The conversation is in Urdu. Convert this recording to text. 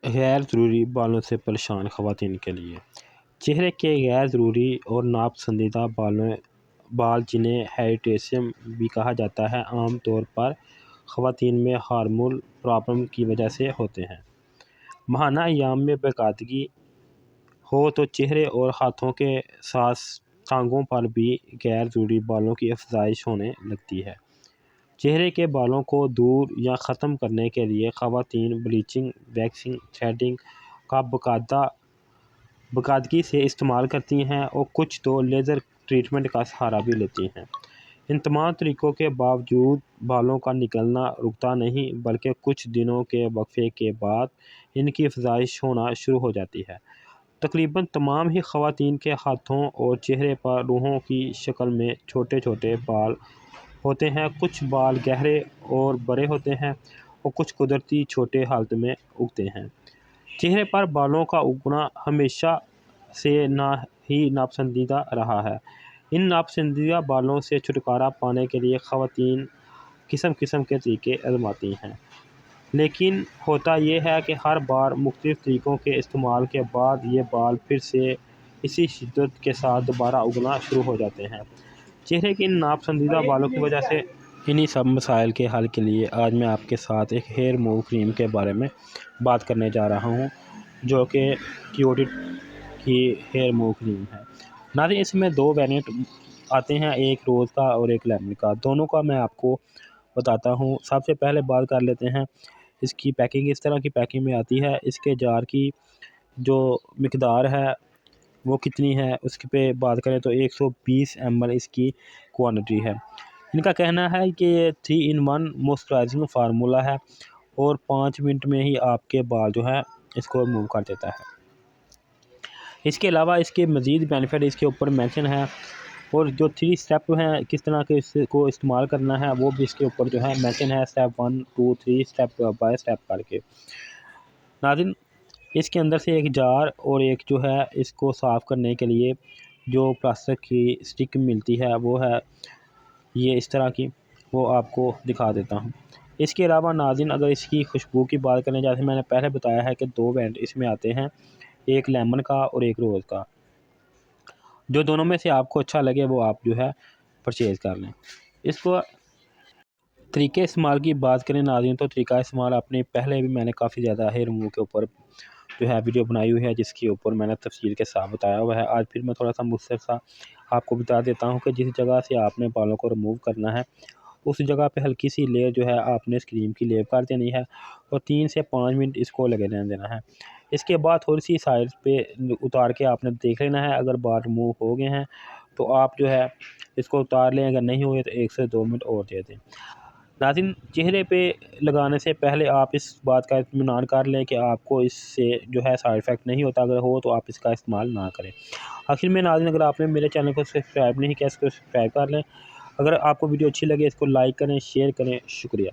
غیر ضروری بالوں سے پریشان خواتین کے لیے چہرے کے غیر ضروری اور ناپسندیدہ بال جنہیں ہیریٹیشم بھی کہا جاتا ہے عام طور پر خواتین میں ہارمونل پرابلم کی وجہ سے ہوتے ہیں۔ ماہانہ ایام میں باقاعدگی ہو تو چہرے اور ہاتھوں کے ساتھ ٹانگوں پر بھی غیر ضروری بالوں کی افزائش ہونے لگتی ہے۔ چہرے کے بالوں کو دور یا ختم کرنے کے لیے خواتین بلیچنگ، ویکسنگ، تھریڈنگ کا باقاعدگی سے استعمال کرتی ہیں اور کچھ تو لیزر ٹریٹمنٹ کا سہارا بھی لیتی ہیں۔ ان تمام طریقوں کے باوجود بالوں کا نکلنا رکتا نہیں بلکہ کچھ دنوں کے وقفے کے بعد ان کی افزائش ہونا شروع ہو جاتی ہے۔ تقریباً تمام ہی خواتین کے ہاتھوں اور چہرے پر روہوں کی شکل میں چھوٹے چھوٹے بال ہوتے ہیں۔ کچھ بال گہرے اور بڑے ہوتے ہیں اور کچھ قدرتی چھوٹے حالت میں اگتے ہیں۔ چہرے پر بالوں کا اگنا ہمیشہ سے ہی ناپسندیدہ رہا ہے۔ ان ناپسندیدہ بالوں سے چھٹکارا پانے کے لیے خواتین قسم قسم کے طریقے آزماتی ہیں، لیکن ہوتا یہ ہے کہ ہر بار مختلف طریقوں کے استعمال کے بعد یہ بال پھر سے اسی شدت کے ساتھ دوبارہ اگنا شروع ہو جاتے ہیں۔ چہرے کے ان ناپسندیدہ بالوں کی وجہ سے انہی سب مسائل کے حل کے لیے آج میں آپ کے ساتھ ایک ہیئر ریموو کریم کے بارے میں بات کرنے جا رہا ہوں، جو کہ کیوٹیٹ کی ہیئر ریموو کریم ہے۔ ناظرین، اس میں دو ویریئنٹ آتے ہیں، ایک روز کا اور ایک لیمن کا۔ دونوں کا میں آپ کو بتاتا ہوں۔ سب سے پہلے بات کر لیتے ہیں اس کی پیکنگ۔ اس طرح کی پیکنگ میں آتی ہے۔ اس کے جار کی جو مقدار ہے وہ کتنی ہے اس پہ بات کریں تو 120 ml اس کی کوانٹٹی ہے۔ ان کا کہنا ہے کہ یہ 3-in-1 موئسچرائزنگ فارمولا ہے اور 5 منٹ میں ہی آپ کے بال جو ہے اس کو ریموو کر دیتا ہے۔ اس کے علاوہ اس کے مزید بینیفٹ اس کے اوپر مینشن ہے، اور جو 3 سٹیپ ہیں کس طرح کے اس کو استعمال کرنا ہے وہ بھی اس کے اوپر جو ہے مینشن ہے، سٹیپ 1 2 3 سٹیپ بائی سٹیپ کر کے۔ ناظرین، اس کے اندر سے ایک جار اور ایک جو ہے اس کو صاف کرنے کے لیے جو پلاسٹک کی سٹک ملتی ہے وہ ہے یہ اس طرح کی، وہ آپ کو دکھا دیتا ہوں۔ اس کے علاوہ ناظرین، اگر اس کی خوشبو کی بات کریں، جیسے میں نے پہلے بتایا ہے کہ 2 ویریئنٹ اس میں آتے ہیں، ایک لیمن کا اور ایک روز کا۔ جو دونوں میں سے آپ کو اچھا لگے وہ آپ جو ہے پرچیز کر لیں۔ اس کو طریقے استعمال کی بات کریں ناظرین، تو طریقہ استعمال اپنے پہلے بھی میں نے کافی زیادہ ہیئر ریموو کے اوپر جو ہے ویڈیو بنائی ہوئی ہے، جس کے اوپر میں نے تفصیل کے ساتھ بتایا ہوا ہے۔ آج پھر میں تھوڑا سا مختصر آپ کو بتا دیتا ہوں کہ جس جگہ سے آپ نے بالوں کو ریموو کرنا ہے اس جگہ پہ ہلکی سی لیئر جو ہے آپ نے اس کریم کی لیپ کر دینی ہے اور 3 سے 5 منٹ اس کو لگے رہنے دینا ہے۔ اس کے بعد تھوڑی سی سائڈ پہ اتار کے آپ نے دیکھ لینا ہے، اگر بال ریموو ہو گئے ہیں تو آپ جو ہے اس کو اتار لیں، اگر نہیں ہوئے تو 1 سے 2 منٹ اور دے دیں۔ ناظرین، چہرے پہ لگانے سے پہلے آپ اس بات کا اطمینان کر لیں کہ آپ کو اس سے جو ہے سائیڈ افیکٹ نہیں ہوتا، اگر ہو تو آپ اس کا استعمال نہ کریں۔ آخر میں ناظرین، اگر آپ نے میرے چینل کو سبسکرائب نہیں کیا اس کو سبسکرائب کر لیں۔ اگر آپ کو ویڈیو اچھی لگے اس کو لائک کریں، شیئر کریں۔ شکریہ۔